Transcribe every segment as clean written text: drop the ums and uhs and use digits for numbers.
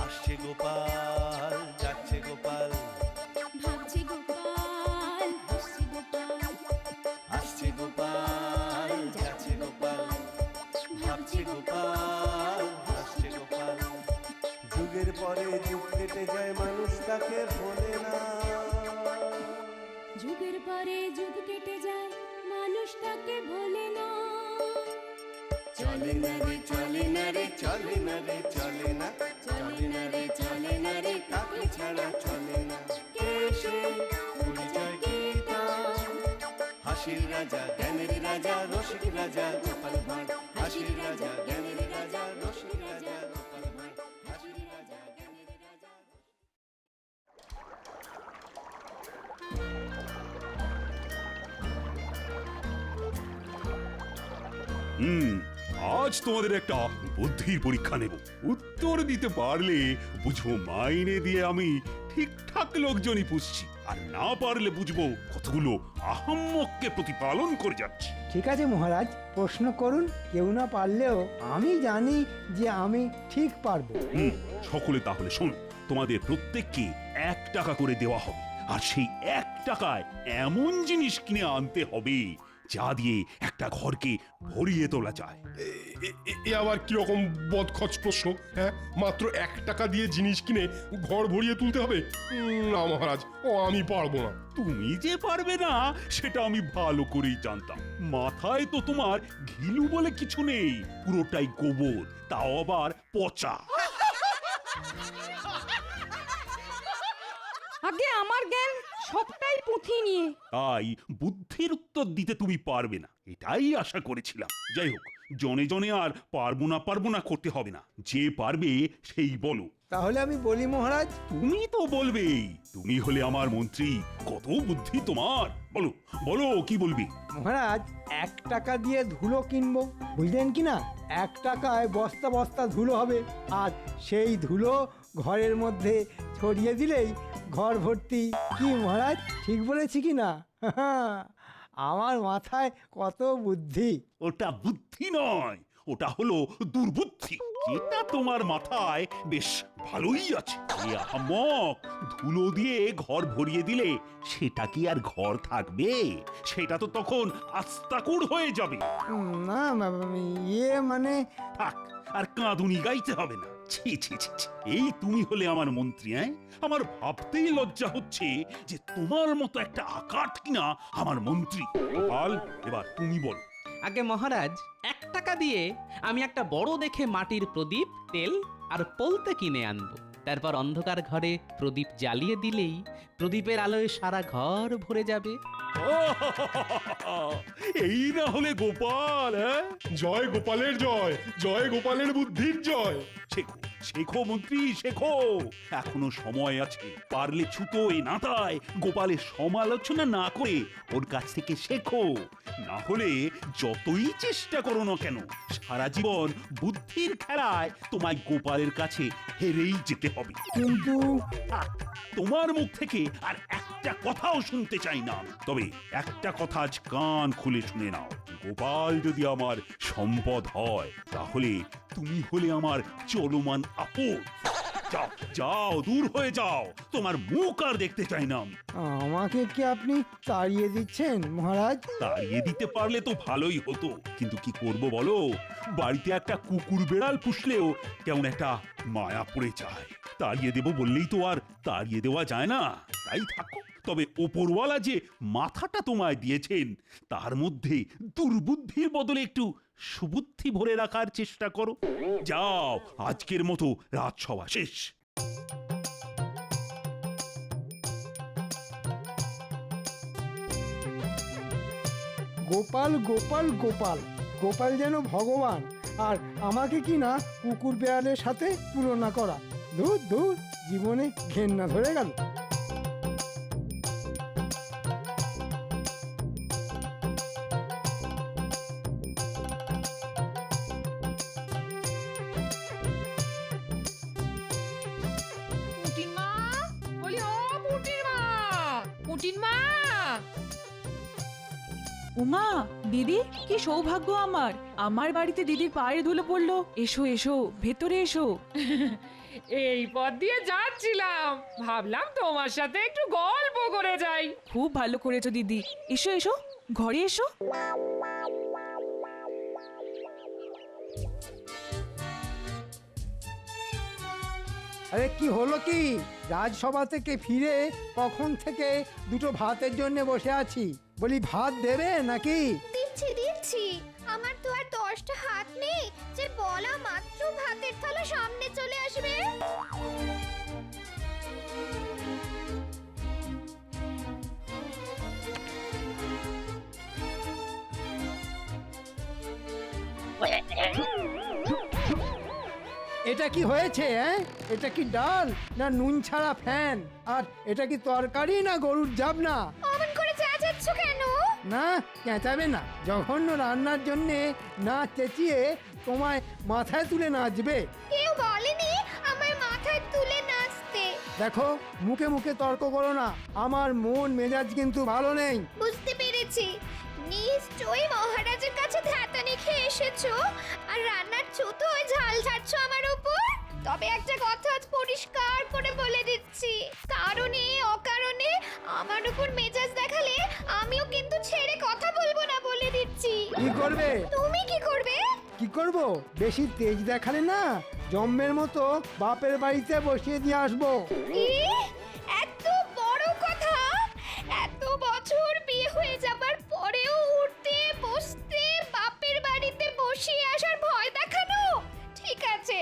আসছে গোপাল, যাচ্ছে গোপাল, ভাবছে গোপাল, হাসছে গোপাল, আসছে গোপাল, যাচ্ছে গোপাল, ভাবছে গোপাল, হাসছে গোপাল। যুগের পরে যুগ কেটে যায়, মানুষ তাকে ভোলে না। যুগের পরে যুগ কেটে যায়, মানুষ তাকে ভোলে না। চলে না রে, চলে না রে, চলে না রে, চলে না, চলে না রে, চলে না রে, কাকে ছাড়া চলে না। কে সে পরিচয় কি তার? হাসির রাজা, জ্ঞানের রাজা, রসিক রাজা গোপাল ভাঁড়। হাসির রাজা, জ্ঞানের রাজা, রসিক রাজা গোপাল ভাঁড়। হাসির রাজা, জ্ঞানের রাজা। আজ তোমাদের একটা বুদ্ধির পরীক্ষা নেব। উত্তর দিতে পারলে বুঝবো মাইনে দিয়ে আমি ঠিকঠাক লোকজনই পুষছি, আর না পারলে বুঝবো কতগুলো আহাম্মককে প্রতিপালন করে যাচ্ছি। ঠিক আছে মহারাজ, প্রশ্ন করুন। কেউ না পারলেও আমি জানি যে আমি ঠিক পারবো। সকলে তাহলে শোনো, তোমাদের প্রত্যেককে 1 টাকা করে দেওয়া হবে, আর সেই 1 টাকায় এমন জিনিস কিনে আনতে হবে যা দিয়ে একটা ঘরকে ভরিয়ে তোলা যায়। এ আবার কিরকম বদখচ প্রশ্ন? হ্যাঁ, মাত্র 1 টাকা দিয়ে জিনিস কিনে ঘর ভরিয়ে তুলতে হবে? না মহারাজ, ও আমি পারবো না। তুমি যে পারবে না সেটা আমি ভালো করেই জানতাম। মাথায় তো তোমার ঘিলু বলে কিছু নেই, পুরোটাই গোবর, তাও আবার পচা। আগে আমার জ্ঞান সবটাই পুঁথি নিয়ে। তাই বুদ্ধির উত্তর দিতে তুমি পারবে না, এটাই আশা করেছিলাম। যাই হোক, জনে জনে আর পারবো না করতে হবে না, যে পারবে সেই বলো। তাহলে আমি বলি মহারাজ। তুমি তো বলবেই, তুমি হলে আমার মন্ত্রী, কত বুদ্ধি তোমার। বলো বলো, কি বলবি? মহারাজ, 1 টাকা দিয়ে ধুলো কিনবো, বুঝলেন কি না? 1 টাকায় বস্তা বস্তা ধুলো হবে, আর সেই ধুলো ঘরের মধ্যে ছড়িয়ে দিলেই ঘর ভর্তি। কি মহারাজ, ঠিক বলেছি কি না? আমার মাথায় কত বুদ্ধি। ওটা বুদ্ধি নয়, ওটা হলো দুর্বুদ্ধি, যেটা তোমার মাথায় বেশ ভালোই আছে। এ আহাম্মক, ধুলো দিয়ে ঘর ভরিয়ে দিলে সেটা কি আর ঘর থাকবে? সেটা তো তখন আস্তাকুড় হয়ে যাবে। না মানে থাক, আর কাঁদুনি গাইতে হবে না। ছি ছি ছি ছি। এই তুমি হলে আমার মন্ত্রী? আমার ভাবতেই লজ্জা হচ্ছে যে তোমার মতো একটা আকাট কিনা আমার মন্ত্রী। গোপাল, এবার তুমি বল। আগে মহারাজ, 1 টাকা দিয়ে আমি একটা বড় দেখে মাটির প্রদীপ, তেল আর পলতে কিনে আনবো। তারপর অন্ধকার ঘরে প্রদীপ জ্বালিয়ে দিলেই প্রদীপের আলোয় সারা ঘর ভরে যাবে। এই না হলে গোপাল। জয় গোপালের জয়, জয় গোপালের বুদ্ধির জয়। শেখো শেখো মন্ত্রী, শেখো, এখনো সময় আছে। পারলে ছুতো এ নাতায় গোপালের সমালোচনা না করে ওর কাছ থেকে শেখো। না হলে যতই চেষ্টা করো না কেন, সারা জীবন বুদ্ধির খেলায় তোমায় গোপালের কাছে হেরেই যেতে হবে। কিন্তু থাক, তোমার মুখ থেকে আর একটা কথাও শুনতে চাই না। তবে একটা কথা আজ কান খুলে শুনে নাও, গোপাল যদি আমার সম্পদ হয়, তাহলে তুমি হলে আমার চলমান আপদ। যাও যাও, দূর হয়ে যাও, তোমার মুখ আর দেখতে চাই না আমি। আমাকে কি আপনি তাড়িয়ে দিচ্ছেন মহারাজ? তাড়িয়ে দিতে পারলে তো ভালোই হতো, কিন্তু কি করব বলো? বাড়িতে একটা কুকুর বেড়াল পুষলেও কেমন একটা মায়া পড়ে যায়। তাড়িয়ে দেব বললেই তো আর তাড়িয়ে দেওয়া যায় না। তাই থাকো, তবে ওপরওয়ালা যে মাথাটা তোমায় দিয়েছেন তার মধ্যে দুর্বুদ্ধির বদলে একটু সুবুদ্ধি ভরে রাখার চেষ্টা করো। যাও, আজকের মতো রাজসভা শেষ। গোপাল গোপাল গোপাল, গোপাল যেন ভগবান, আর আমাকে কি না কুকুর বেড়ালের সাথে তুলনা করা। দূর দূর, জীবনে ঘেন্না ধরে গেল। পুটির মা, বলি ও পুটির মা, পুটির মা। উমা দিদি কি সৌভাগ্য আমার আমার বাড়িতে দিদির পায়ের ধুলো পড়লো এসো এসো ভেতরে এসো এই পথ দিয়ে যাচ্ছিলাম, ভাবলাম তোমার সাথে একটু গল্প করে যাই। খুব ভালো করেছো দিদি এসো এসো ঘরে এসো আরে কি হলো কি রাজসভা থেকে ফিরে কখন থেকে দুটো ভাতের জন্য বসে আছি বলি ভাত দেবে নাকি দিচ্ছি দিচ্ছি। আমার তো আর 10টা হাত নেই যে বলা মাত্র ভাতের থালা সামনে চলে আসবে। এটা কি হয়েছে এটা কি ডাল না নুন ছাড়া ফ্যান আর এটা কি তরকারি না গরুর জাবনা অমন করে চেঁচাচ্ছ কেন? না চেঁচাবে না জঘন্য রান্নার জন্যে না চেঁচিয়ে তোমায় মাথায় তুলে নাচবে কেউ বলেনি আমার মাথায় তুলে নাচতে। দেখো মুখে মুখে তর্ক করো না আমার মন মেজাজ কিন্তু ভালো নেই বুঝতে পেরেছি, নিশ্চয়ই মহারাজের কাছে ধ্যাতানি খেয়ে এসেছো আর রান্নার ছুতোয় ঝাল ঝাড়ছো আমার উপর। তবে একটা কথা আজ পরিষ্কার করে বলে দিচ্ছি, কারণে অকারণে আমার উপর মেজাজ দেখালে আমিও কিন্তু ছেড়ে কথা বলবো না বলে দিচ্ছি। কি করবে তুমি কি করবে? কি করব বেশি তেজ দেখালে না জম্মের মতো বাপের বাড়িতে বসিয়ে দিয়ে আসবো কি? এত বড় কথা! এত বছর বিয়ে হয়ে যাবার পরেও উঠতে বসতে বাপের বাড়িতে বসিয়ে আসার ভয় দেখানো? ঠিক আছে,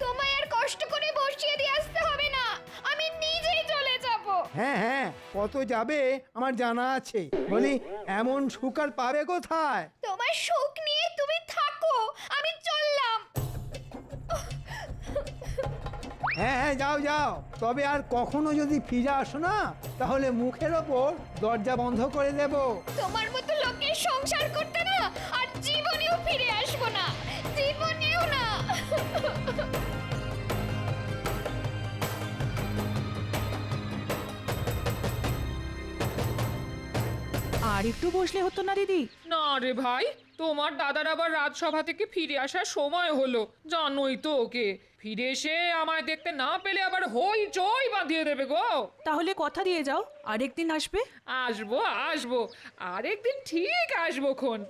তোমায় আর কষ্ট করে বসিয়ে দিয়ে আসতে হবে না, আমি নিজেই চলে যাব। হ্যাঁ কত যাবে আমার জানা আছে বলি এমন সুখ আর পাবে কোথায় তোমার সুখ নিয়ে তুমি থাকো, আমি চললাম। হ্যাঁ যাও যাও তবে আর কখনো যদি ফিরে আসো না তাহলে মুখের ওপর দরজা বন্ধ করে দেব তোমার মতো লোকের সংসার করতে না আর জীবনেও ফিরে আসবো না, জীবনেও না। আর একটু বসলে হতো না দিদি না রে ভাই, তোমার দাদার আবার রাজসভা থেকে ফিরে আসার সময় হলো, জানোই তো ওকে। ফিরে এসে আমায় দেখতে না পেলে আবার হই চই বাঁধিয়ে দেবে গো। তাহলে কথা দিয়ে যাও আরেকদিন আসবে আসবো আসবো, আরেকদিন ঠিক আসবো খন।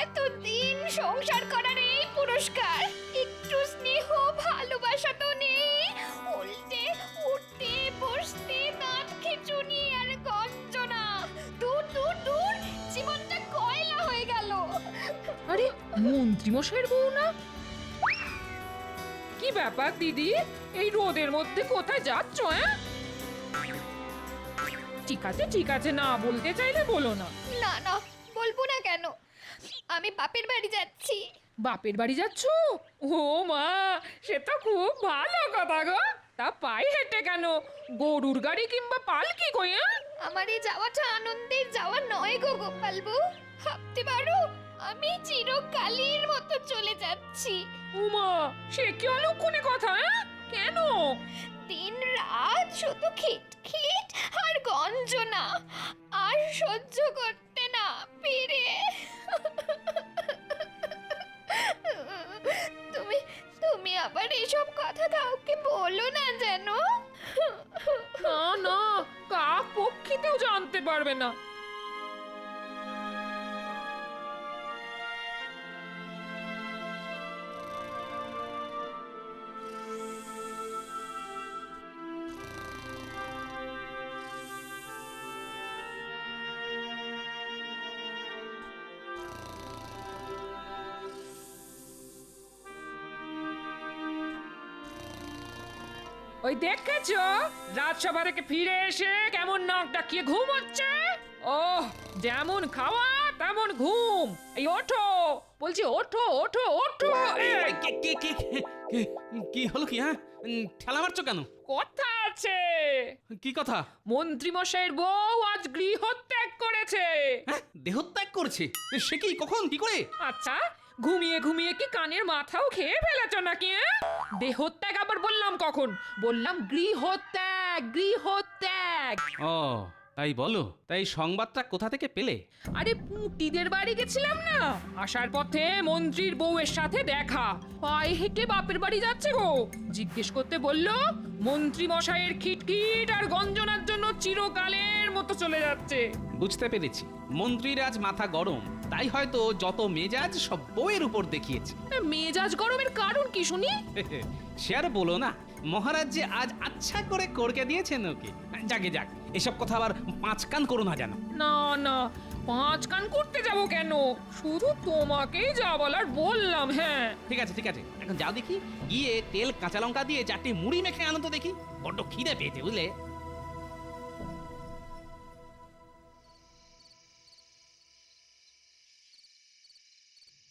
এতদিন সংসার করার এই পুরস্কার, একটু স্নেহ ভালোবাসা তো নেই, উল্টে উঠতে বসতে দাঁত খিঁচুনি আর গঞ্জনা। দূর দূর দূর, জীবনটা কয়লা হয়ে গেল। আরে মন্ত্রীমশাইয়ের বউ না? কি ব্যাপার দিদি, এই রোদের মধ্যে কোথায় যাচ্ছ? ঠিক আছে, না বলতে চাইলে বলো না। না না, বলবো না কেন, আমি বাপের বাড়ি যাচ্ছি। বাপের বাড়ি যাচ্ছ? ও মা, সে তো খুব ভালো কথা গো। তা পায়ে হেঁটে কেন? গরুর গাড়ি কিংবা পালকি কই? আমার এই যাওয়াটা আনন্দের যাওয়া নয় গো গোপালবু, ভাবতে পারো আমি চিরকালের মতো চলে যাচ্ছি। উমা, সে কি অলক্ষণে কথা? কেন? দিন রাত শুধু খিটখিট আর গঞ্জনা, আর সহ্য করতে না পেরে তুমি আবার এসব কথা কাউকে বলো না যেন। না না, কাক পক্ষীতেও জানতে পারবে না। ওই দেখেছো রাজসভা থেকে ফিরে এসে কেমন নাক ডাকিয়ে ঘুম হচ্ছে? ওহ, যেমন খাওয়া তেমন ঘুম। এই ওঠো বলছি, ওঠো ওঠো ওঠো। এই, কি হলো কি? ঠেলা মারছো কেন? কথা আছে। কি কথা? মন্ত্রীমশাইয়ের বউ আজ গৃহত্যাগ করেছে। দেহত্যাগ করছে? সে কি, কখন, কি করে? আচ্ছা, ঘুমিয়ে ঘুমিয়ে কি কানের মাথাও খেয়ে ফেলেছ নাকি? দেহত্যাগ আবার বললাম কখন? বললাম গৃহত্যাগ। গৃহত্যাগ। ও তাই বলো, তাই সংবাদটা কোথা থেকে পেলে? আরে পুটিদের বাড়ি গেছিলাম না, আসার পথে মন্ত্রীর বউয়ের সাথে দেখা, পায়ে হেঁটে বাপের বাড়ি যাচ্ছে গো। জিজ্ঞেস করতে বললো মন্ত্রী মশাইয়ের খিটখিট আর গঞ্জনার জন্য চিরকালের মতো চলে যাচ্ছে। বুঝতে পেরেছি, মন্ত্রীর আজ মাথা গরম, তাই হয়তো যত মেজাজ সব বউয়ের উপর দেখিয়েছে। মেজাজ গরমের কারণ কি শুনি? সে আর বলো না, মহারাজ যে আজ আচ্ছা করে করকে দিয়েছেন ওকে। যাকে যাক, এসব কথা আবার পাঁচ কান করো না জানো। না না, পাঁচ কান করতে যাব কেন, শুধু তোমাকেই যা বলার বললাম। হ্যাঁ ঠিক আছে ঠিক আছে, এখন যাও দেখি, গিয়ে তেল কাঁচা লঙ্কা দিয়ে 4টি মুড়ি মেখে আনো তো দেখি, বড্ড খিদে পেয়েছে বুঝলে।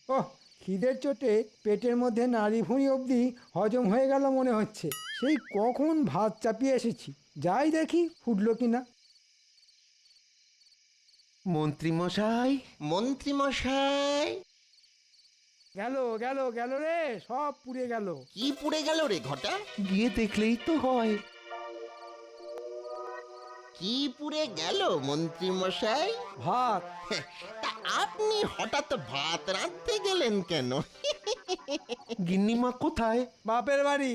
ওহ, খিদের চোটে পেটের মধ্যে নাড়ি ভুঁড়ি অবধি হজম হয়ে গেল মনে হচ্ছে। সেই কখন ভাত চাপিয়ে এসেছি, যাই দেখি ফুটলো কিনা। মন্ত্রীমশাই, মন্ত্রীমশাই, গেল গেল গেল রে, সব পুড়ে গেল। কি পুড়ে গেল রে ঘটা? গিয়ে দেখলেই তো হয়। কি পুড়ে গেল মন্ত্রীমশাই? ভাত। তা আপনি হঠাৎ ভাত রাঁধতে গেলেন কেন? গিন্নিমা কোথায়? বাপের বাড়ি।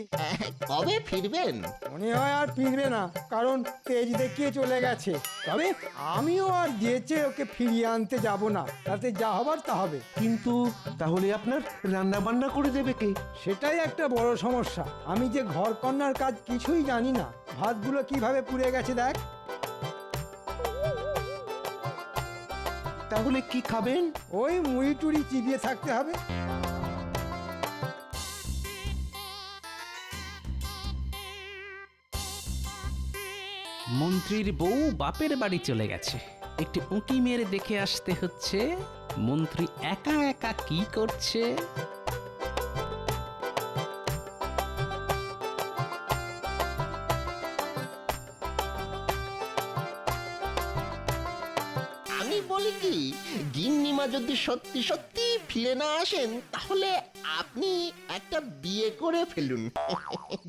কবে ফিরবেন? মনে হয় আর ফিরবে না, কারণ তেজ দেখিয়ে চলে গেছে। তবে আমিও আর যেচে ওকে ফিরিয়ে আনতে যাব না, তাতে যা হবার তা হবে। কিন্তু তাহলে আপনার রান্না বান্না করে দেবে কে? সেটাই একটা বড় সমস্যা। আমি যে ঘর কন্যার কাজ কিছুই জানি না। ভাতগুলো কিভাবে পুড়ে গেছে দেখ। তাহলে কি খাবেন? ওই মুড়ি টুড়ি চিবিয়ে থাকতে হবে। মন্ত্রীর বউ বাপের বাড়ি চলে গেছে, একটু উঁকি মেরে দেখে আসতে হচ্ছে মন্ত্রী একা একা কি করছে। আমি বলি কি, গিন্নিমা যদি সত্যি সত্যি ফিরে না আসেন, তাহলে আপনি একটা বিয়ে করে ফেলুন।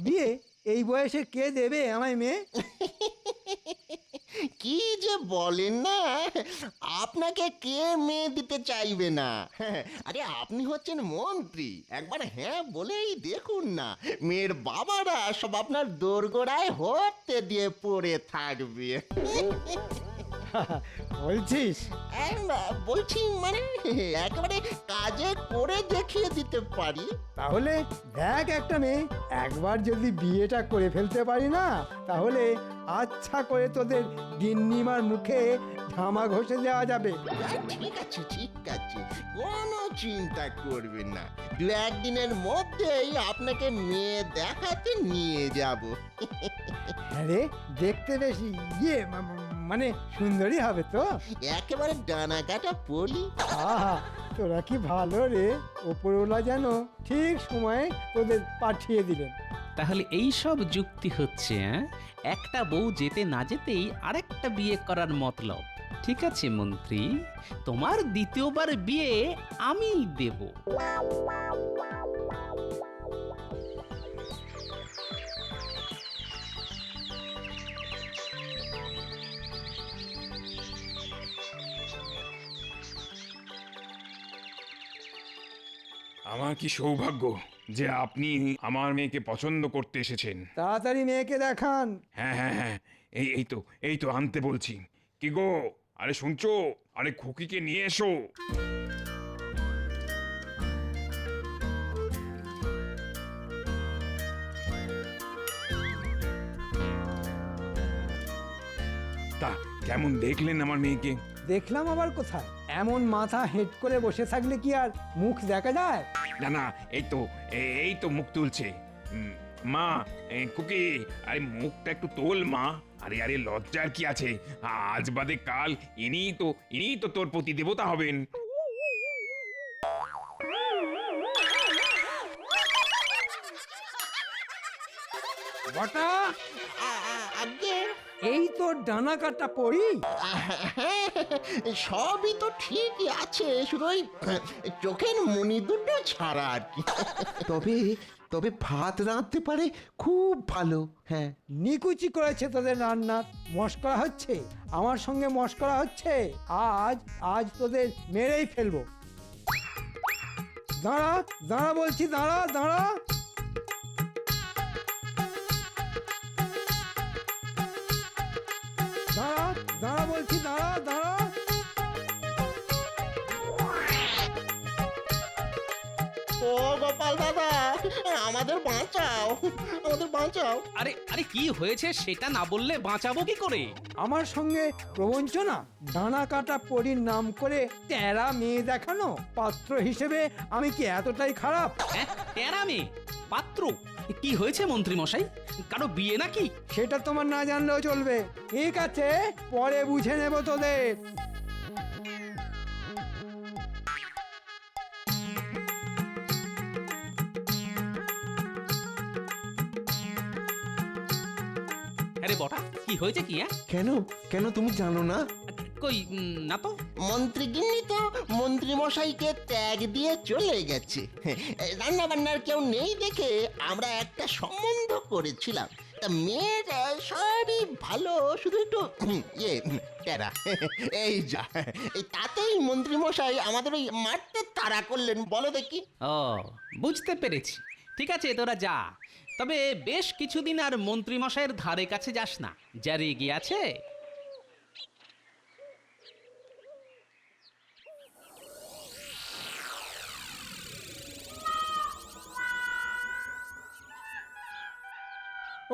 বিয়ে? এই বয়সে কে দেবে আমায় মেয়ে? কি যে বলেন না, আপনাকে কে মেয়ে দিতে চাইবে না? আরে আপনি হচ্ছেন মন্ত্রী, একবার হ্যাঁ বলেই দেখুন না, মেয়ের বাবারা সব আপনার দোরগোড়ায় হতে দিয়ে পড়ে থাকবে। বলছিস? বলছি মানে একেবারে কাজে করে দেখিয়ে দিতে পারি। তাহলে দেখ একটা মেয়ে, একবার যদি বিয়েটা করে ফেলতে পারি না, তাহলে আচ্ছা করে তোদের গিন্নিমার মুখে ঝামা ঘষে দেওয়া যাবে। ঠিক আছে ঠিক আছে, কোনো চিন্তা করবেন না, 2-1 দিনের মধ্যেই আপনাকে মেয়ে দেখাতে নিয়ে যাব। হ্যাঁ রে, দেখতে বেশি মানে সুন্দরী হবে তো? একেবারে ডানা কাটা পলি। আহা, তোরা কি ভালো রে, ওপরওয়ালা যেন ঠিক সময়ে তোদের পাঠিয়ে দিলেন। তাহলে এই সব যুক্তি হচ্ছে, একটা বউ যেতে না যেতেই আরেকটা বিয়ে করার মতলব। ঠিক আছে মন্ত্রী, তোমার দ্বিতীয়বার বিয়ে আমি দেব। আমার কি সৌভাগ্য যে আপনি আমার মেয়েকে পছন্দ করতে এসেছেন। তাড়াতাড়ি মেয়েকে দেখান। হ্যাঁ হ্যাঁ হ্যাঁ, এই তো আনতে বলছি। কি গো, আরে শুনছো? আরে খুকিকে নিয়ে এসো। তা কেমন দেখলেন আমার মেয়েকে? দেখলাম আবার কোথায়, এমন মাথা হেঁট করে বসে থাকলে কি আর মুখ দেখা যায়? না না, এই তো মুখ তুলছে। মা, খুকি, আরে মুখটা একটু তোল মা। আরে আরে লজ্জার কি আছে, আজ বাদে কাল ইনিই তো তোর প্রতি দেবতা হবেন। বটা, আগে এই তোর ডানা কাটা পড়ি। সবই তো ঠিকই আছে, শুধু ওই চোখের মনি দুটো ছাড়া আর কি। তবে তবে ভাত রাঁধতে পারে খুব ভালো। হ্যাঁ, নিকুচি করেছে তোদের রান্নার। মস্করা হচ্ছে, আমার সঙ্গে মস্করা হচ্ছে। আজ আজ তোদের মেরেই ফেলবো। দাঁড়া দাঁড়া বলছি, দাঁড়া দাঁড়া। দাঁড়া দাঁড়া বলছি, দাঁড়া দাঁড়া। ও গোপাল দাদা, আমাদের বাঁচাও, আমাদের বাঁচাও। আরে আরে কি হয়েছে সেটা না বললে বাঁচাবো কি করে? আমার সঙ্গে প্রবঞ্চনা, ডানা কাটা পরীর নাম করে তেরা মেয়ে দেখানো। পাত্র হিসেবে আমি কি এতটাই খারাপ? হ্যাঁ, টেরা মেয়ে পাত্র? কি হয়েছে মন্ত্রী মশাই, কারো বিয়ে নাকি? সেটা তোমার না জানলেও চলবে। ঠিক আছে, পরে বুঝে নেব তোদের। আরে বটা, কি হয়েছে কি? হ্যাঁ, কেন কেন তুমি জানো না? কই না তো। মন্ত্রীগিন্নি তো মন্ত্রী মশাইকে ত্যাগ দিয়ে চলে গেছে। রান্না বান্নার কেউ নেই দেখে আমরা একটা সম্বন্ধ করেছিলাম। তা মেয়ের সবই ভালো, শুধু একটু টেরা। এই যা, এই তাতেই মন্ত্রী মশাই আমাদের ওই মারতে তাড়া করলেন, বলো দেখি। ও, বুঝতে পেরেছি। ঠিক আছে, তোরা যা। তবে বেশ কিছুদিন আর মন্ত্রী মশাইয়ের ধারে কাছে যাস না, যা রেগে আছে।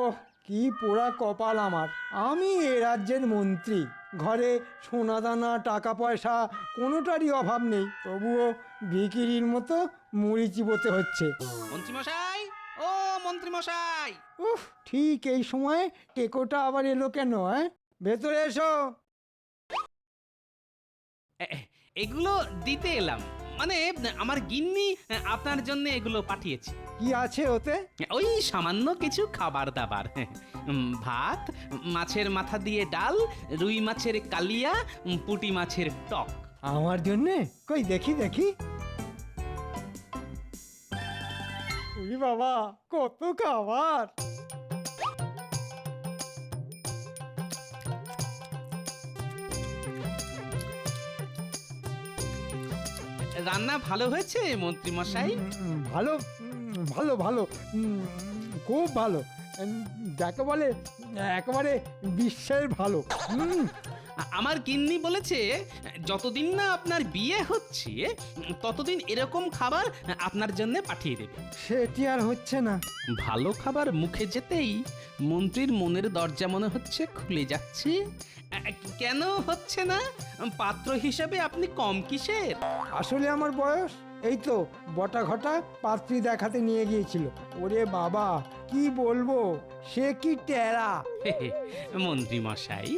ওহ, কি পোড়া কপাল আমার। আমি এ রাজ্যের মন্ত্রী, ঘরে সোনাদানা টাকা পয়সা কোনোটারই অভাব নেই, তবুও বিকিরির মতো মুড়ি চিবোতে হচ্ছে। মন্ত্রী মশাই, ও মন্ত্রী মশাই! উফ, ঠিক এই সময় টেকোটা আবার এলো কেন? ভেতরে এসো। এগুলো দিতে এলাম, মানে আমার গিন্নি আপনার জন্য এগুলো পাঠিয়েছে। কি আছে ওতে? ওই সামান্য কিছু খাবার দাবার। ভাত, মাছের মাথা দিয়ে ডাল, রুই মাছের কালিয়া, পুঁটি মাছের টক। আমার জন্যে? কই দেখি দেখি। উই বাবা, কত খাবার! রান্না ভালো হয়েছে মন্ত্রী মশাই? ভালো ভালো ভালো, খুব ভালো। যাকে বলে একেবারে বিশ্বের ভালো। আমার গিন্নি বলেছে যতদিন না আপনার বিয়ে হচ্ছে ততদিন এরকম খাবার আপনার জন্য পাঠিয়ে দেবে। সেটি আর হচ্ছে না। ভালো খাবার মুখে যেতেই মন্ত্রীর মনের দরজা মনে হচ্ছে খুলে যাচ্ছে। কেন হচ্ছে না? পাত্র হিসেবে আপনি কম কিসের? আসলে আমার বয়স এই তো বটা ঘটা পাত্রী দেখাতে নিয়ে গিয়েছিল। ওরে বাবা, কি বলবো, সে কি টেরা! মন্ত্রী মশাই,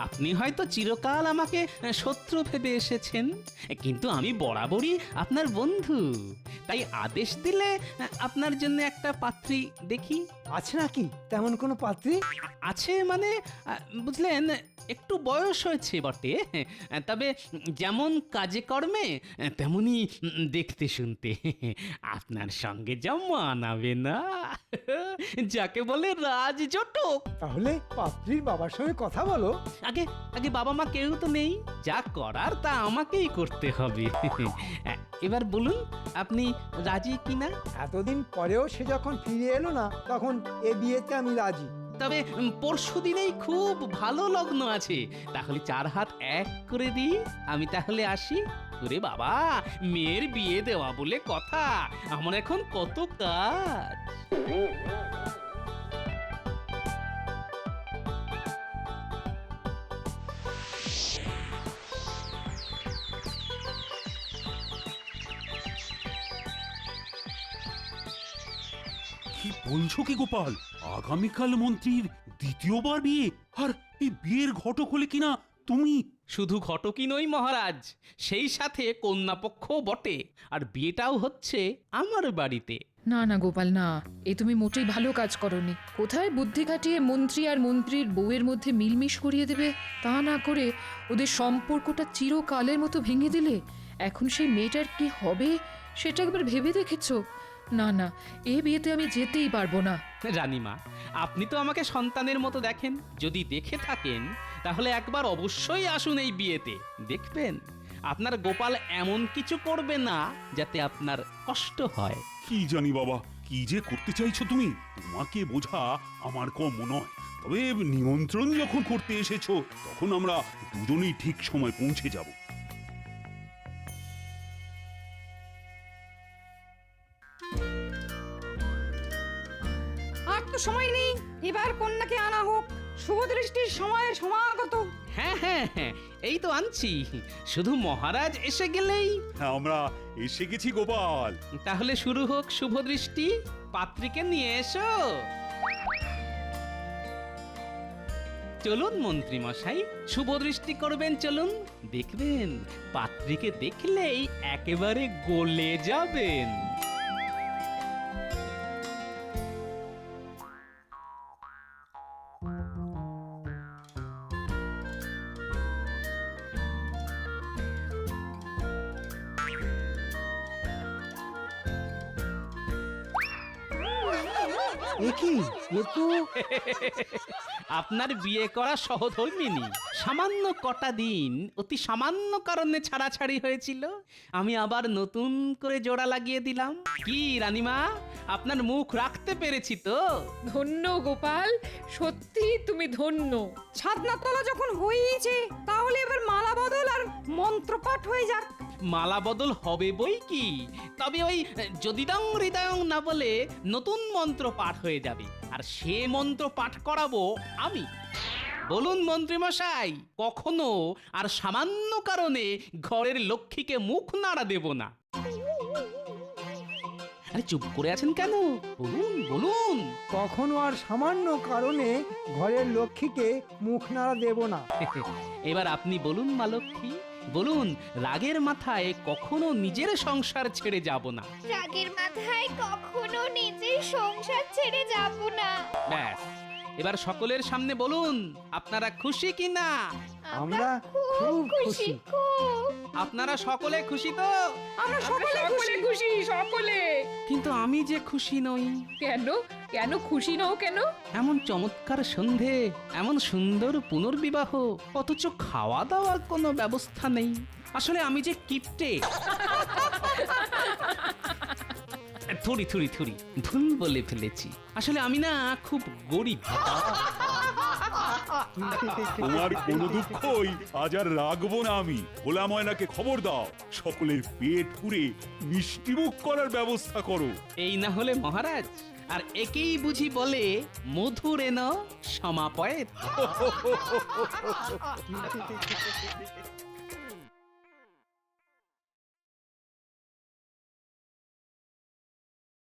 আপনি হয়তো চিরকাল আমাকে শত্রু ভেবে এসেছেন, কিন্তু আমি বরাবরই আপনার বন্ধু। তাই আদেশ দিলে আপনার জন্য একটা পাত্রী দেখি। আছে নাকি তেমন কোনো পাত্রী? আছে মানে, বুঝলেন, একটু বয়স হয়েছে বটে, তবে যেমন কাজে কর্মে তেমনি দেখতে শুনতে আপনার সঙ্গে যা মানাবে না, যাকে বলে রাজজটক। তাহলে পাত্রীর বাবার সঙ্গে কথা বলো। আগে আগে বাবা মা কেউ তো নেই, যা করার তা আমাকেই করতে হবে। এবার বলুন আপনি রাজি কিনা? এতদিন পরেও সে যখন ফিরে এলো না, তখন এ বিয়েতে আমি রাজি। তবে পরশু দিনেই খুব ভালো লগ্ন আছে, তাহলে 4 হাত এক করে দিই। আমি তাহলে আসি। ওরে বাবা, মেয়ের বিয়ে দেওয়া বলে কথা, আমার এখন কত কাজ। কি বলছো কি গোপাল? আগামীকাল মন্ত্রীর দ্বিতীয়বার বিয়ে, আর এই বিয়ের ঘটক হলে কিনা তুমি শুধু ঘটকই নই মহারাজ, সেই সাথে কন্যাপক্ষও বটে, আর বিয়েটাও হচ্ছে আমার বাড়িতে। না না গোপাল, না, এ তুমি মোটেই ভালো কাজ করনি। কোথায় বুদ্ধি খাটিয়ে মন্ত্রী আর মন্ত্রীর বউয়ের মধ্যে মিলমিশ করিয়ে দেবে, তা না করে ওদের সম্পর্কটা চিরকালের মতো ভেঙে দিলে। এখন সেই মেয়েটার কি হবে সেটা একবার ভেবে দেখেছো? না না, এ বিয়েতে আমি যেতেই পারবো না। রানীমা, আপনি তো আমাকে সন্তানের মতো দেখেন, যদি দেখে থাকেন তাহলে একবার অবশ্যই আসুন এই বিয়েতে। দেখবেন আপনার গোপাল এমন কিছু করবে না যাতে আপনার কষ্ট হয়। কি জানি বাবা, কি যে করতে চাইছো তুমি? তোমাকে বোঝা আমার কম নয়। তবে নিমন্ত্রণ যখন করতে এসেছো তখন আমরা দুজনেই ঠিক সময় পৌঁছে যাব। আর তো সময় নেই, এবার কন্যাকে আনা হোক। শুভ দৃষ্টির সময় সমাগত। হ্যাঁ হ্যাঁ হ্যাঁ, এই তো আনছি, শুধু মহারাজ এসে গেলেই। হ্যাঁ, আমরা এসে গেছি গোপাল। তাহলে শুরু হোক শুভ দৃষ্টি। পাত্রীকে নিয়ে এসো। চলুন মন্ত্রী মশাই, শুভ দৃষ্টি করবেন, চলুন। দেখবেন পাত্রীকে দেখলেই একেবারে গলে যাবেন। এ কি, এ তো আপনার বিয়ে করা সহধর্মিনী। সামান্য কটা দিন অতি সামান্য কারণে ছাড়াছাড়ি হয়েছিল, আমি আবার নতুন করে জোড়া লাগিয়ে দিলাম। কি রানীমা, আপনার মুখ রাখতে পেরেছি তো? ধন্য গোপাল, সত্যি তুমি ধন্য। ছাদনা তলা যখন হয়েছে, তাহলে এবার মালা বদল আর মন্ত্রপাঠ হয়ে যাক। মালা বদল হবে বই কি, তবে ওই যদিদং হৃদয়ং না বলে নতুন মন্ত্র পাঠ হয়ে যাবে, আর সে মন্ত্র পাঠ করাবো আমি। বলুন মন্ত্রী মশাই, কখনো আর সামান্য কারণে ঘরের লক্ষ্মীকে মুখ নাড়া দেব না। আরে চুপ করে আছেন কেন? বলুন বলুন। কখনো আর সামান্য কারণে ঘরের লক্ষ্মীকে মুখ নাড়া দেব না। এবার আপনি বলুন মা লক্ষ্মী, বলুন রাগের মাথায় কখনো নিজের সংসার ছেড়ে যাব না। রাগের মাথায় কখনো নিজের সংসার ছেড়ে যাব না। ব্যাস, এবার সকলের সামনে বলুন আপনারা খুশি কিনা? আমরা খুব খুশি। খুব। আপনারা সকলে খুশি তো? আমরা সকলে খুশি, সকলে। কিন্তু আমি যে খুশি নই। কেন? কেন খুশি নও কেন? এমন চমৎকার সন্ধে, এমন সুন্দর পুনর্বিবাহ, অথচ খাওয়া দাওয়ার কোনো ব্যবস্থা নেই। আসলে আমি যে কিপটে। থুড়ি থুড়ি থুড়ি, ভুল বলে ফেলেছি। আসলে আমি না খুব গরিব। তোমার কোনো দুঃখই আজ আর রাখবো না আমি। ভোলা ময়নাকে খবর দাও, সকলের পেট পুরে মিষ্টিমুখ করার ব্যবস্থা করো। এই না হলে মহারাজ, আর একেই বুঝি বলে মধুরেন সমাপয়েত।